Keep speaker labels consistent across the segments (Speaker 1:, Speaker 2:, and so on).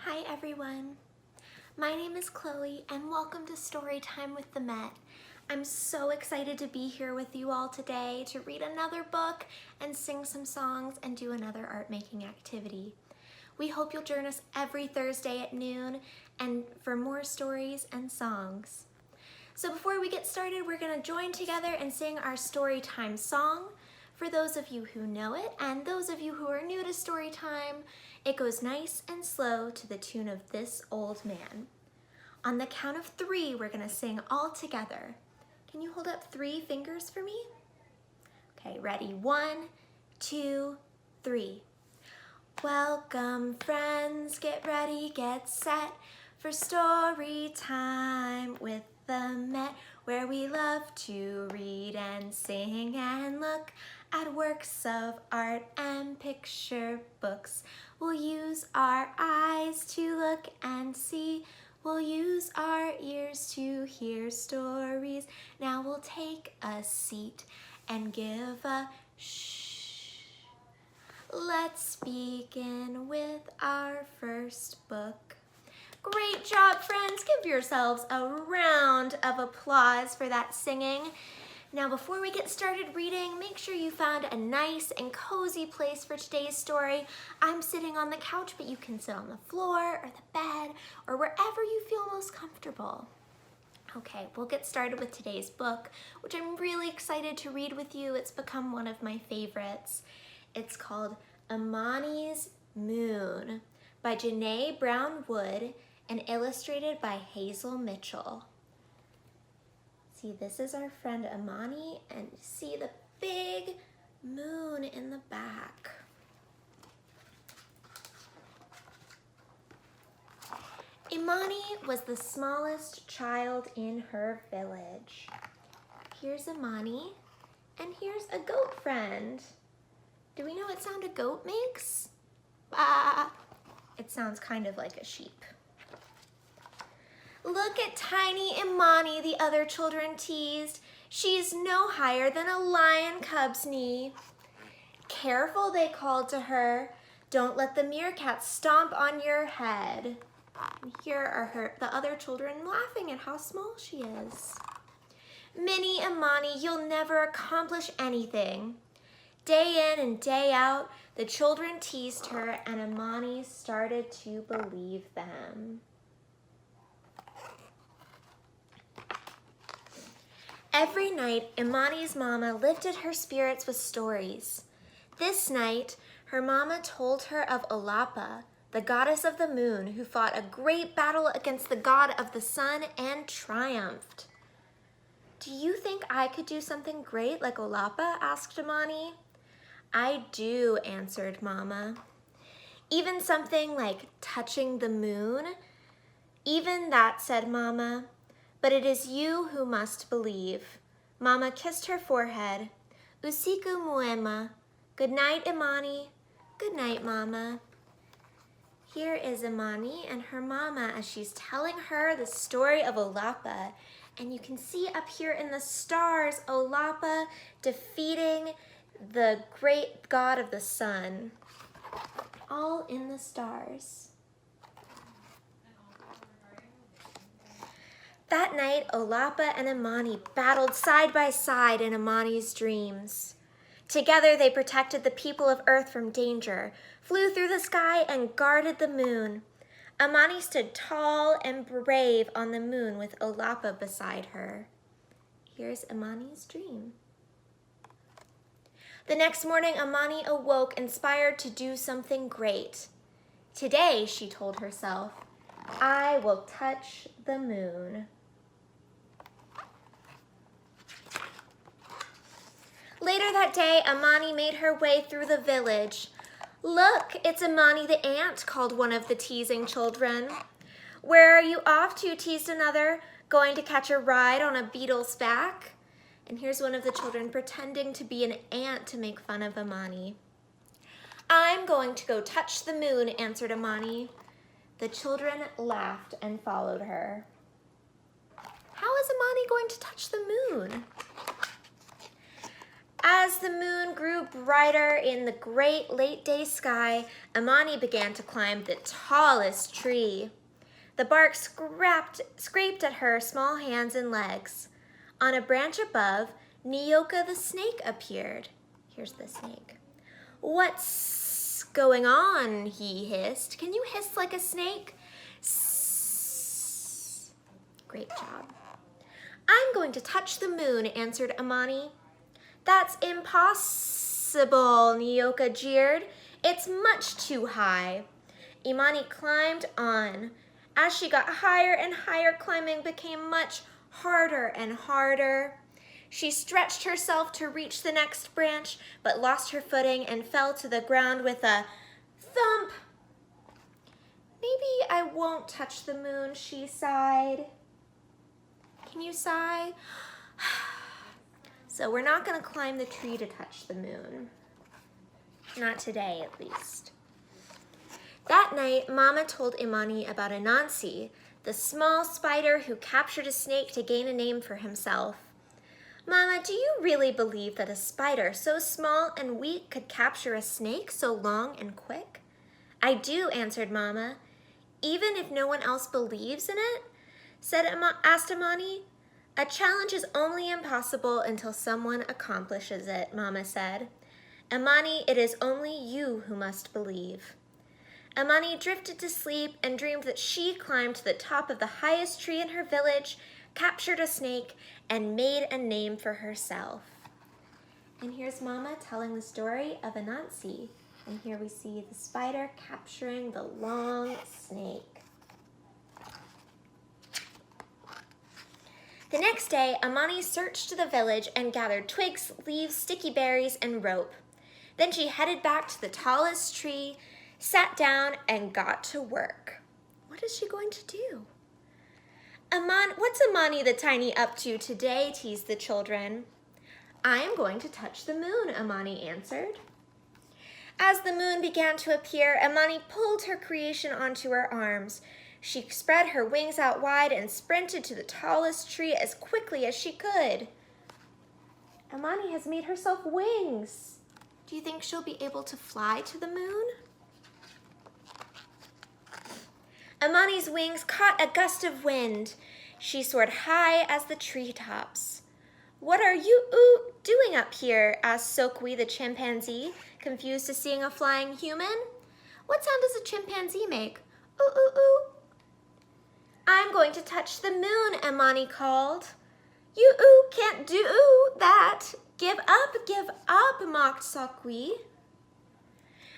Speaker 1: Hi everyone, my name is Chloe and welcome to Storytime with the Met. I'm so excited to be here with you all today to read another book and sing some songs and do another art making activity. We hope you'll join us every Thursday at noon and for more stories and songs. So before we get started, we're going to join together and sing our Storytime song. For those of you who know it and those of you who are new to Storytime, it goes nice and slow to the tune of This Old Man. On the count of 3, we're going to sing all together. Can you hold up 3 fingers for me? Okay, ready? 1, 2, 3. Welcome friends, get ready, get set for story time with the Met, where we love to read and sing and look at works of art and picture books. We'll use our eyes to look and see. We'll use our ears to hear stories. Now we'll take a seat and give a shh. Let's begin with our first book. Great job, friends. Give yourselves a round of applause for that singing. Now, before we get started reading, make sure you found a nice and cozy place for today's story. I'm sitting on the couch, but you can sit on the floor or the bed or wherever you feel most comfortable. Okay, we'll get started with today's book, which I'm really excited to read with you. It's become one of my favorites. It's called Amani's Moon by JaNay Brown-Wood and illustrated by Hazel Mitchell. See, this is our friend Amani, and see the big moon in the back. Imani was the smallest child in her village. Here's Imani, and here's a goat friend. Do we know what sound a goat makes? Bah! It sounds kind of like a sheep. Look at tiny Imani, the other children teased. She's no higher than a lion cub's knee. Careful, they called to her. Don't let the meerkats stomp on your head. And here are the other children laughing at how small she is. Mini Imani, you'll never accomplish anything. Day in and day out, the children teased her, and Imani started to believe them. Every night, Imani's mama lifted her spirits with stories. This night, her mama told her of Olapa, the goddess of the moon, who fought a great battle against the god of the sun and triumphed. Do you think I could do something great like Olapa? Asked Imani. I do, answered Mama. Even something like touching the moon? Even that, said Mama. But it is you who must believe. Mama kissed her forehead. Usiku muema. Good night, Imani. Good night, Mama. Here is Imani and her mama as she's telling her the story of Olapa. And you can see up here in the stars, Olapa defeating the great god of the sun. All in the stars. That night, Olapa and Imani battled side by side in Imani's dreams. Together, they protected the people of Earth from danger, flew through the sky, and guarded the moon. Imani stood tall and brave on the moon with Olapa beside her. Here's Imani's dream. The next morning, Imani awoke, inspired to do something great. Today, she told herself, I will touch the moon. Later that day, Imani made her way through the village. Look, it's Imani the ant, called one of the teasing children. Where are you off to, teased another, going to catch a ride on a beetle's back? And here's one of the children pretending to be an ant to make fun of Imani. I'm going to go touch the moon, answered Imani. The children laughed and followed her. How is Imani going to touch the moon? As the moon grew brighter in the great late-day sky, Imani began to climb the tallest tree. The bark scraped at her small hands and legs. On a branch above, Nyoka the snake appeared. Here's the snake. "What's going on?" he hissed. Can you hiss like a snake? Sss. Great job. "I'm going to touch the moon," answered Imani. "That's impossible," Nyoka jeered. "It's much too high." Imani climbed on. As she got higher and higher, climbing became much harder and harder. She stretched herself to reach the next branch, but lost her footing and fell to the ground with a thump. "Maybe I won't touch the moon," she sighed. Can you sigh? So we're not going to climb the tree to touch the moon. Not today, at least. That night, Mama told Imani about Anansi, the small spider who captured a snake to gain a name for himself. "Mama, do you really believe that a spider so small and weak could capture a snake so long and quick?" "I do," answered Mama. "Even if no one else believes in it?" asked Imani. "A challenge is only impossible until someone accomplishes it," Mama said. "Imani, it is only you who must believe." Imani drifted to sleep and dreamed that she climbed to the top of the highest tree in her village, captured a snake, and made a name for herself. And here's Mama telling the story of Anansi. And here we see the spider capturing the long snake. The next day, Imani searched the village and gathered twigs, leaves, sticky berries, and rope. Then she headed back to the tallest tree, sat down, and got to work. What is she going to do? "What's Imani the Tiny up to today?" teased the children. "I am going to touch the moon," Imani answered. As the moon began to appear, Imani pulled her creation onto her arms. She spread her wings out wide and sprinted to the tallest tree as quickly as she could. Imani has made herself wings. Do you think she'll be able to fly to the moon? Imani's wings caught a gust of wind. She soared high as the treetops. "What are you doing up here?" asked Sokwe the chimpanzee, confused to seeing a flying human. "What sound does a chimpanzee make?" "Ooh, ooh, ooh." "I'm going to touch the moon," Imani called. "You can't do that. Give up," mocked Sokwe.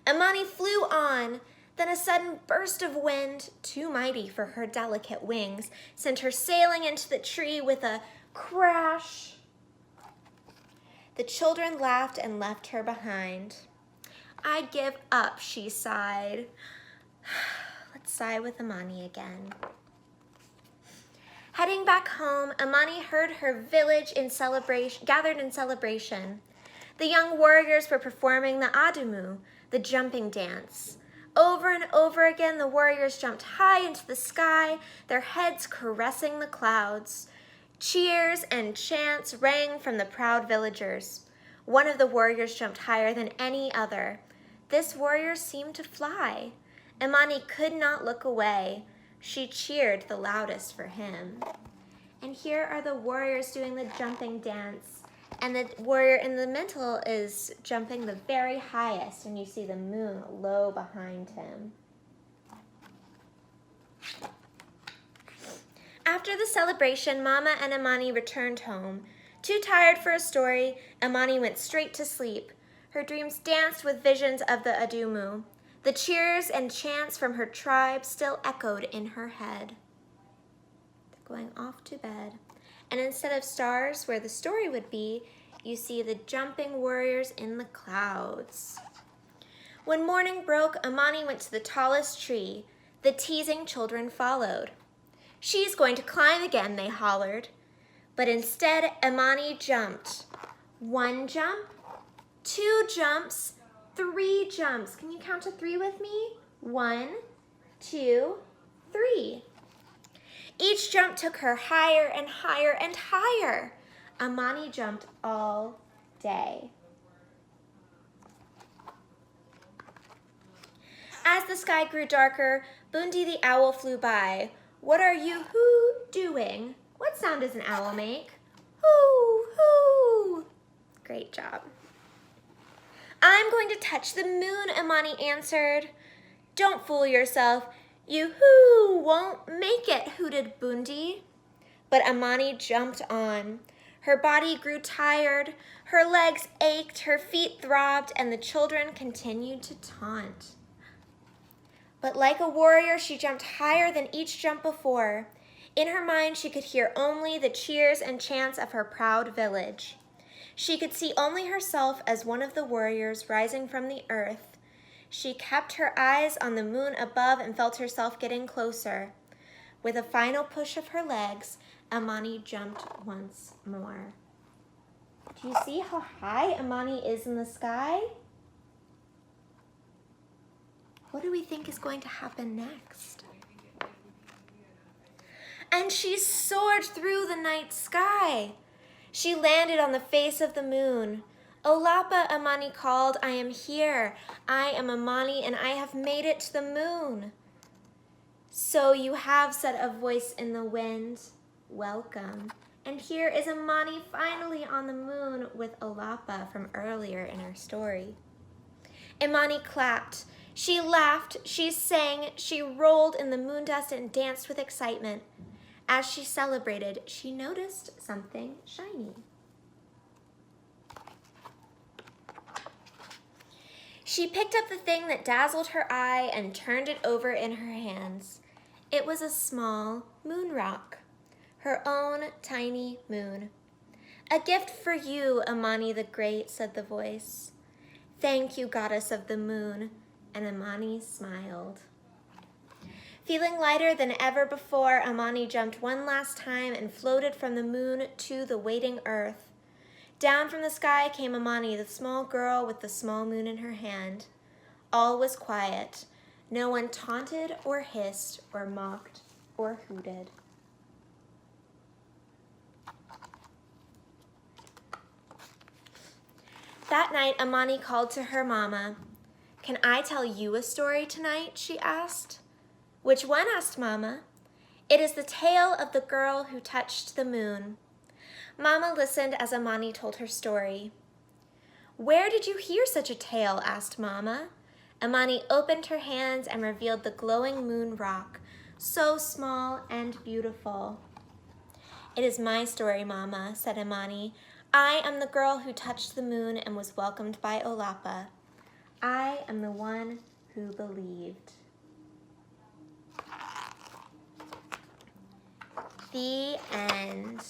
Speaker 1: Imani flew on. Then a sudden burst of wind, too mighty for her delicate wings, sent her sailing into the tree with a crash. The children laughed and left her behind. "I give up," she sighed. Let's sigh with Imani again. Heading back home, Imani heard her village gathered in celebration. The young warriors were performing the adumu, the jumping dance. Over and over again, the warriors jumped high into the sky, their heads caressing the clouds. Cheers and chants rang from the proud villagers. One of the warriors jumped higher than any other. This warrior seemed to fly. Imani could not look away. She cheered the loudest for him. And here are the warriors doing the jumping dance. And the warrior in the middle is jumping the very highest, and you see the moon low behind him. After the celebration, Mama and Imani returned home. Too tired for a story, Imani went straight to sleep. Her dreams danced with visions of the adumu. The cheers and chants from her tribe still echoed in her head. They're going off to bed. And instead of stars where the story would be, you see the jumping warriors in the clouds. When morning broke, Imani went to the tallest tree. The teasing children followed. "She's going to climb again," they hollered. But instead, Imani jumped. 1 jump, 2 jumps, 3 jumps. Can you count to 3 with me? 1, 2, 3. Each jump took her higher and higher and higher. Imani jumped all day. As the sky grew darker, Bundi the owl flew by. What are you who doing? What sound does an owl make? Hoo, hoo. Great job. I'm going to touch the moon, Imani answered. Don't fool yourself. You who won't make it, hooted Bundi. But Imani jumped on. Her body grew tired, her legs ached, her feet throbbed, and the children continued to taunt. But like a warrior, she jumped higher than each jump before. In her mind, she could hear only the cheers and chants of her proud village. She could see only herself as one of the warriors rising from the earth. She kept her eyes on the moon above and felt herself getting closer. With a final push of her legs, Amani jumped once more. Do you see how high Amani is in the sky? What do we think is going to happen next? And she soared through the night sky. She landed on the face of the moon. Olapa, Amani called, I am here. I am Amani, and I have made it to the moon. So you have, said a voice in the wind. Welcome. And here is Amani finally on the moon with Olapa from earlier in our story. Imani clapped. She laughed, she sang, she rolled in the moon dust and danced with excitement. As she celebrated, she noticed something shiny. She picked up the thing that dazzled her eye and turned it over in her hands. It was a small moon rock, her own tiny moon. A gift for you, Amani the Great, said the voice. Thank you, goddess of the moon. And Amani smiled. Feeling lighter than ever before, Amani jumped one last time and floated from the moon to the waiting earth. Down from the sky came Amani, the small girl with the small moon in her hand. All was quiet. No one taunted or hissed or mocked or hooted. That night, Amani called to her mama. Can I tell you a story tonight? She asked. Which one? Asked Mama. It is the tale of the girl who touched the moon. Mama listened as Amani told her story. Where did you hear such a tale? Asked Mama. Amani opened her hands and revealed the glowing moon rock, so small and beautiful. It is my story, Mama, said Imani. I am the girl who touched the moon and was welcomed by Olapa. I am the one who believed. The end.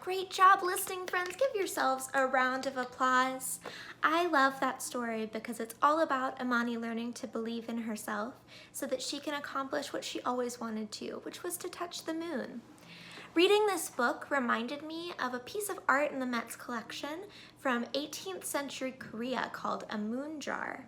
Speaker 1: Great job listening, friends. Give yourselves a round of applause. I love that story because it's all about Imani learning to believe in herself so that she can accomplish what she always wanted to, which was to touch the moon. Reading this book reminded me of a piece of art in the Met's collection from 18th century Korea called a moon jar.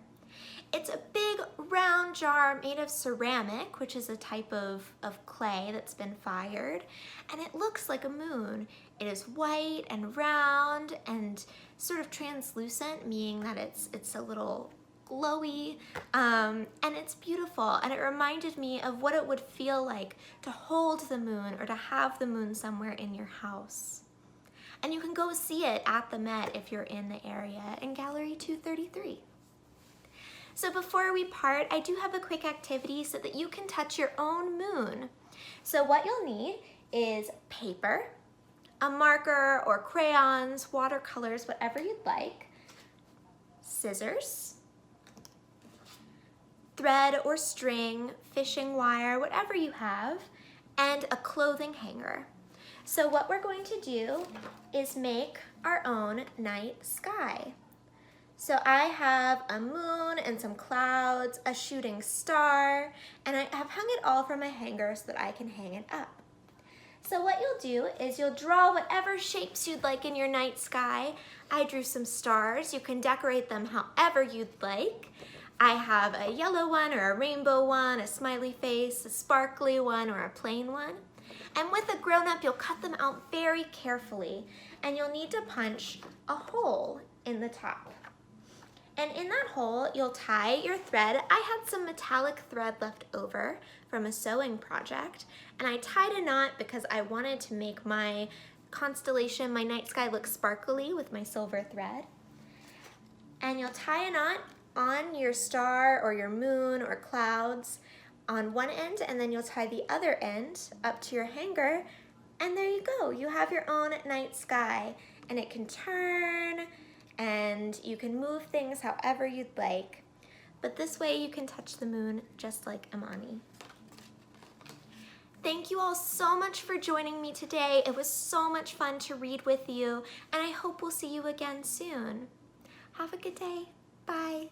Speaker 1: It's a big round jar made of ceramic, which is a type of clay that's been fired, and it looks like a moon. It is white and round and sort of translucent, meaning that it's a little glowy, and it's beautiful, and it reminded me of what it would feel like to hold the moon or to have the moon somewhere in your house. And you can go see it at the Met if you're in the area in Gallery 233. So before we part, I do have a quick activity so that you can touch your own moon. So what you'll need is paper, a marker or crayons, watercolors, whatever you'd like, scissors, thread or string, fishing wire, whatever you have, and a clothing hanger. So what we're going to do is make our own night sky. So I have a moon and some clouds, a shooting star, and I have hung it all from my hanger so that I can hang it up. So what you'll do is you'll draw whatever shapes you'd like in your night sky. I drew some stars. You can decorate them however you'd like. I have a yellow one or a rainbow one, a smiley face, a sparkly one, or a plain one. And with a grown-up, you'll cut them out very carefully, and you'll need to punch a hole in the top. And in that hole, you'll tie your thread. I had some metallic thread left over from a sewing project, and I tied a knot because I wanted to make my constellation, my night sky, look sparkly with my silver thread. And you'll tie a knot on your star or your moon or clouds on one end, and then you'll tie the other end up to your hanger, and there you go. You have your own night sky, and it can turn, and you can move things however you'd like. But this way you can touch the moon just like Imani. Thank you all so much for joining me today. It was so much fun to read with you, and I hope we'll see you again soon. Have a good day. Bye.